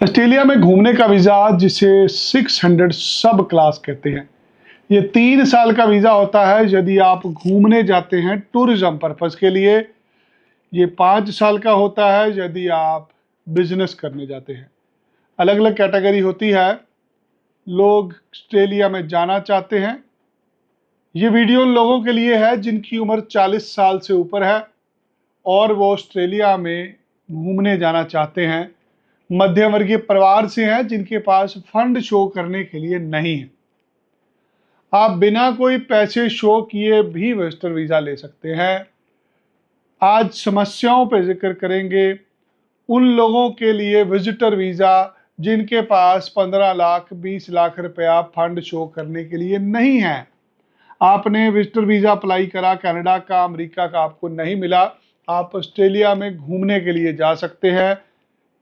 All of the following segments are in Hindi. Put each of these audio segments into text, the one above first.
ऑस्ट्रेलिया में घूमने का वीज़ा जिसे 600 सब क्लास कहते हैं। ये 3 साल का वीज़ा होता है यदि आप घूमने जाते हैं टूरिज्म पर्पज़ के लिए। ये 5 साल का होता है यदि आप बिजनेस करने जाते हैं। अलग अलग कैटेगरी होती है। लोग ऑस्ट्रेलिया में जाना चाहते हैं। ये वीडियो उन लोगों के लिए है जिनकी उम्र 40 साल से ऊपर है और वो ऑस्ट्रेलिया में घूमने जाना चाहते हैं। मध्यम वर्गीय परिवार से हैं जिनके पास फंड शो करने के लिए नहीं है। आप बिना कोई पैसे शो किए भी विजिटर वीज़ा ले सकते हैं। आज समस्याओं पर जिक्र करेंगे उन लोगों के लिए विजिटर वीज़ा जिनके पास 15 लाख 20 लाख रुपया फंड शो करने के लिए नहीं है। आपने विजिटर वीज़ा अप्लाई करा, कनाडा का, अमेरिका का आपको नहीं मिला, आप ऑस्ट्रेलिया में घूमने के लिए जा सकते हैं।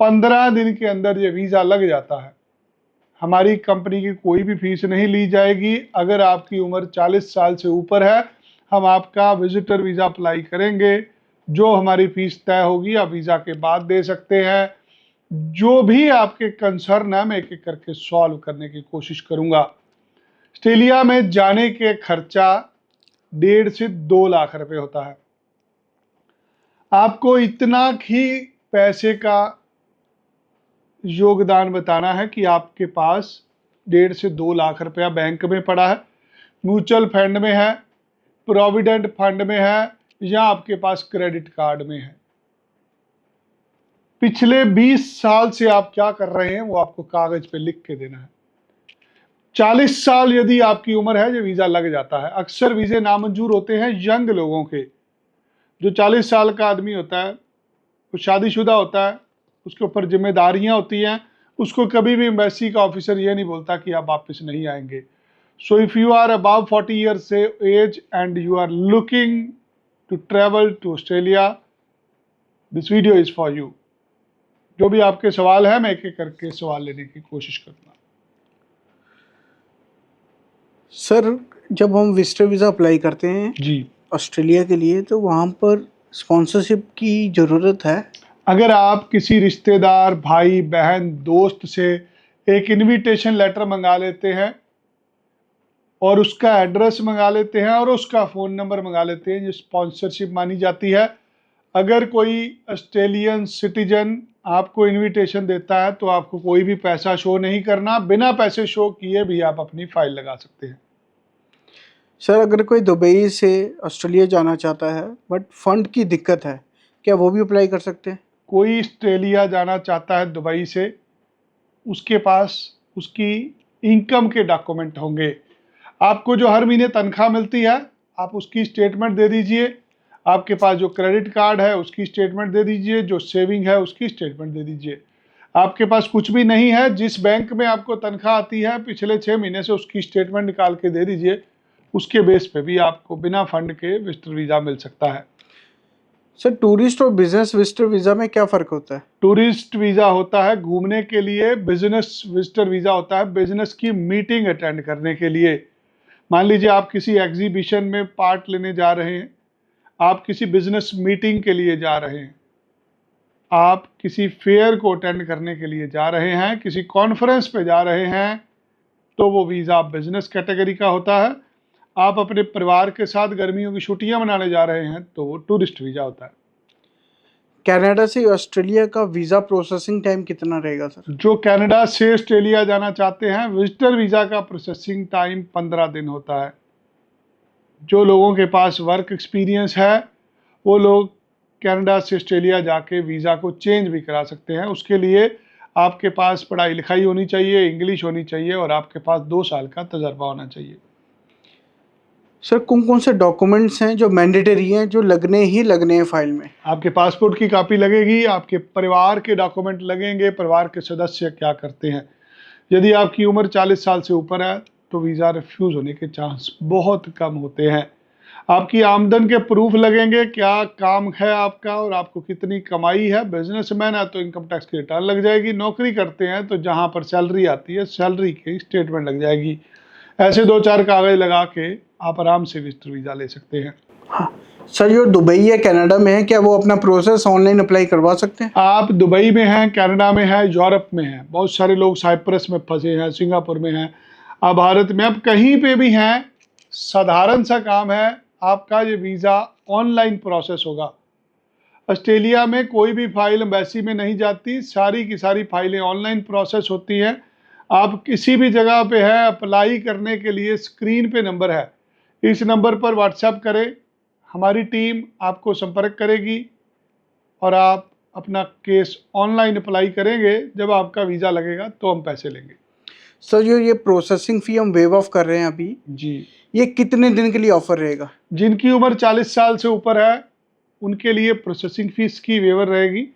15 दिन के अंदर ये वीज़ा लग जाता है। हमारी कंपनी की कोई भी फीस नहीं ली जाएगी। अगर आपकी उम्र 40 साल से ऊपर है, हम आपका विजिटर वीज़ा अप्लाई करेंगे। जो हमारी फीस तय होगी आप वीज़ा के बाद दे सकते हैं। जो भी आपके कंसर्न है मैं एक एक करके सॉल्व करने की कोशिश करूंगा। ऑस्ट्रेलिया में जाने के खर्चा 1.5 से 2 लाख रुपए होता है। आपको इतना ही पैसे का योगदान बताना है कि आपके पास 1.5 से 2 लाख रुपया बैंक में पड़ा है, म्यूचुअल फंड में है, प्रोविडेंट फंड में है या आपके पास क्रेडिट कार्ड में है। पिछले 20 साल से आप क्या कर रहे हैं वो आपको कागज पे लिख के देना है। 40 साल यदि आपकी उम्र है ये वीज़ा लग जाता है। अक्सर वीज़े नामंजूर होते हैं यंग लोगों के। जो 40 साल का आदमी होता है वो शादीशुदा होता है, उसके ऊपर जिम्मेदारियां होती हैं, उसको कभी भी एम्बेसी का ऑफिसर ये नहीं बोलता कि आप वापस नहीं आएंगे। So if you are above 40 years age and you are looking to travel to Australia, this video is for you. जो भी आपके सवाल है मैं एक एक करके सवाल लेने की कोशिश करूँगा। सर, जब हम विजिटर वीज़ा अप्लाई करते हैं जी, ऑस्ट्रेलिया के लिए तो वहाँ पर स्पॉन्सरशिप की ज़रूरत है? अगर आप किसी रिश्तेदार, भाई बहन, दोस्त से एक इनविटेशन लेटर मंगा लेते हैं और उसका एड्रेस मंगा लेते हैं और उसका फ़ोन नंबर मंगा लेते हैं, ये स्पॉन्सरशिप मानी जाती है। अगर कोई ऑस्ट्रेलियन सिटीजन आपको इनविटेशन देता है तो आपको कोई भी पैसा शो नहीं करना। बिना पैसे शो किए भी आप अपनी फ़ाइल लगा सकते हैं। सर, अगर कोई दुबई से ऑस्ट्रेलिया जाना चाहता है बट फंड की दिक्कत है, क्या वो भी अप्लाई कर सकते हैं? कोई ऑस्ट्रेलिया जाना चाहता है दुबई से, उसके पास उसकी इनकम के डॉक्यूमेंट होंगे। आपको जो हर महीने तनख्वाह मिलती है आप उसकी स्टेटमेंट दे दीजिए। आपके पास जो क्रेडिट कार्ड है उसकी स्टेटमेंट दे दीजिए, जो सेविंग है उसकी स्टेटमेंट दे दीजिए। आपके पास कुछ भी नहीं है, जिस बैंक में आपको तनख्वाह आती है पिछले 6 महीने से उसकी स्टेटमेंट निकाल के दे दीजिए। उसके बेस पे भी आपको बिना फंड के विजिटर वीज़ा मिल सकता है। सर, टूरिस्ट और बिजनेस विजिटर वीज़ा में क्या फ़र्क होता है? टूरिस्ट वीज़ा होता है घूमने के लिए, बिजनेस विजिटर वीज़ा होता है बिजनेस की मीटिंग अटेंड करने के लिए। मान लीजिए आप किसी एग्जीबिशन में पार्ट लेने जा रहे हैं, आप किसी बिजनेस मीटिंग के लिए जा रहे हैं, आप किसी फेयर को अटेंड करने के लिए जा रहे हैं, किसी कॉन्फ्रेंस पे जा रहे हैं, तो वो वीज़ा बिजनेस कैटेगरी का होता है। आप अपने परिवार के साथ गर्मियों की छुट्टियां मनाने जा रहे हैं तो वो टूरिस्ट वीज़ा होता है। कनाडा से ऑस्ट्रेलिया का वीज़ा प्रोसेसिंग टाइम कितना रहेगा सर? जो कनाडा से ऑस्ट्रेलिया जाना चाहते हैं विजिटर वीज़ा का प्रोसेसिंग टाइम 15 दिन होता है। जो लोगों के पास वर्क एक्सपीरियंस है वो लोग कनाडा से ऑस्ट्रेलिया जाके वीज़ा को चेंज भी करा सकते हैं। उसके लिए आपके पास पढ़ाई लिखाई होनी चाहिए, इंग्लिश होनी चाहिए और आपके पास 2 साल का तजर्बा होना चाहिए। सर, कौन कौन से डॉक्यूमेंट्स हैं जो मैंडेटरी हैं, जो लगने ही लगने हैं फाइल में? आपके पासपोर्ट की कॉपी लगेगी, आपके परिवार के डॉक्यूमेंट लगेंगे, परिवार के सदस्य क्या करते हैं। यदि आपकी उम्र 40 साल से ऊपर है तो वीज़ा रिफ्यूज़ होने के चांस बहुत कम होते हैं। आपकी आमदन के प्रूफ लगेंगे, क्या काम है आपका और आपको कितनी कमाई है। बिजनेसमैन है तो इनकम टैक्स की रिटर्न लग जाएगी, नौकरी करते हैं तो जहाँ पर सैलरी आती है सैलरी की स्टेटमेंट लग जाएगी। ऐसे 2-4 कागज़ लगा के आप आराम से विजिटर वीज़ा ले सकते हैं। हाँ सर, जो दुबई या कनाडा में है, क्या वो अपना प्रोसेस ऑनलाइन अप्लाई करवा सकते हैं? आप दुबई में हैं, कनाडा में हैं, यूरोप में हैं, बहुत सारे लोग साइप्रस में फंसे हैं, सिंगापुर में हैं, आप भारत में, आप कहीं पे भी हैं, साधारण सा काम है, आपका ये वीज़ा ऑनलाइन प्रोसेस होगा। ऑस्ट्रेलिया में कोई भी फाइल एम्बेसी में नहीं जाती, सारी की सारी फाइलें ऑनलाइन प्रोसेस होती हैं। आप किसी भी जगह पे है, अप्लाई करने के लिए स्क्रीन पे नंबर है, इस नंबर पर व्हाट्सएप करें, हमारी टीम आपको संपर्क करेगी और आप अपना केस ऑनलाइन अप्लाई करेंगे। जब आपका वीज़ा लगेगा तो हम पैसे लेंगे। सर, जो ये प्रोसेसिंग फ़ी हम वेव ऑफ कर रहे हैं अभी, जी, ये कितने दिन के लिए ऑफर रहेगा? जिनकी उम्र 40 साल से ऊपर है उनके लिए प्रोसेसिंग फ़ीस की वेवर रहेगी।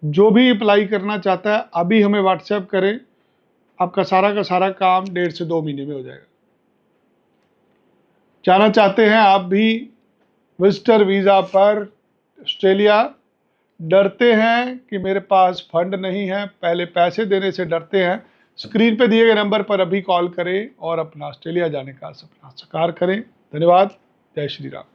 जो भी अप्लाई करना चाहता है अभी हमें व्हाट्सएप करें, आपका सारा का सारा काम 1.5 से 2 महीने में हो जाएगा। जाना चाहते हैं आप भी विजिटर वीज़ा पर ऑस्ट्रेलिया, डरते हैं कि मेरे पास फंड नहीं है, पहले पैसे देने से डरते हैं, स्क्रीन पे दिए गए नंबर पर अभी कॉल करें और अपना ऑस्ट्रेलिया जाने का सपना साकार करें। धन्यवाद। जय श्री राम।